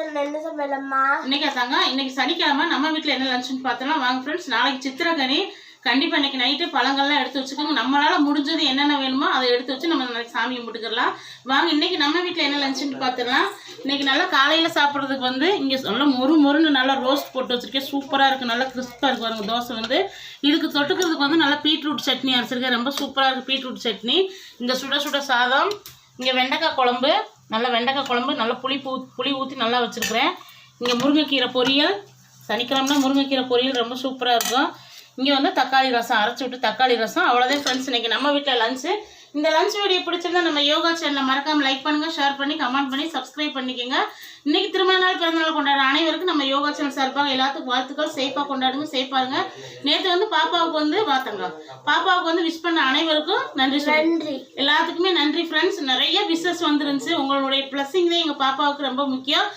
என்ன சமையலம்மா? இன்னைக்கு தாங்க இன்னைக்கு சனிக்கிழமை நம்ம வீட்டில் என்ன லஞ்சுன்னு பார்த்தோம்னா வாங்க ஃப்ரெண்ட்ஸ். நாளைக்கு சித்திரக்கனி கண்டிப்பாக இன்னைக்கு நைட்டு பழங்கள்லாம் எடுத்து வச்சுக்கோங்க. நம்மளால முடிஞ்சது என்னென்ன வேணுமோ அதை எடுத்து வச்சு நம்ம நாளைக்கு சாமி கும்பிட்டுக்கலாம். வாங்க இன்னைக்கு நம்ம வீட்டில் என்ன லஞ்சுன்னு பார்த்துக்கலாம். இன்னைக்கு நல்லா காலையில் சாப்பிட்றதுக்கு வந்து இங்கே நல்லா மொறுன்னு நல்லா ரோஸ்ட் போட்டு வச்சிருக்கேன். சூப்பராக இருக்குது, நல்லா கிறிஸ்பாக இருக்குது பாருங்க தோசை வந்து. இதுக்கு தொட்டுக்கிறதுக்கு வந்து நல்லா பீட்ரூட் சட்னி அரைச்சிருக்கேன், ரொம்ப சூப்பராக இருக்குது பீட்ரூட் சட்னி. இங்கே சுட சுட சாதம், இங்கே வெண்டைக்காய் குழம்பு, நல்லா வெண்டைக்காய் குழம்பு நல்லா புளி ஊற்றி நல்லா வச்சுருக்கிறேன். இங்கே முருங்கைக்கீரை பொரியல், சனிக்கிழமை முருங்கைக்கீரை பொரியல் ரொம்ப சூப்பராக இருக்கும். இங்கே வந்து தக்காளி ரசம், அரைச்சி விட்டு தக்காளி ரசம். அவ்வளோதான் ஃப்ரெண்ட்ஸ் இன்றைக்கி நம்ம வீட்டில் லஞ்சு. இந்த லஞ்ச் வீடியோ பிடிச்சிருந்தா நம்ம யோகா சேனலை மறக்காமல் லைக் பண்ணுங்கள், ஷேர் பண்ணி கமெண்ட் பண்ணி சப்ஸ்கிரைப் பண்ணிக்கோங்க. இன்றைக்கி திருமண நாள் பிறந்தநாள் கொண்டாடுற அனைவருக்கும் நம்ம யோகா சேனல் சார்பாக எல்லாத்துக்கும் வாழ்த்துக்கள். சேஃபாக கொண்டாடுங்க, சேஃபாருங்க. நேற்று வந்து பாப்பாவுக்கு வந்து பார்த்தங்க, பாப்பாவுக்கு வந்து விஷ் பண்ண அனைவருக்கும் நன்றி. எல்லாத்துக்குமே நன்றி ஃப்ரெண்ட்ஸ். நிறைய விஷஸ் வந்துருந்துச்சு. உங்களுடைய பிளஸிங் தான் எங்கள் பாப்பாவுக்கு ரொம்ப முக்கியம்.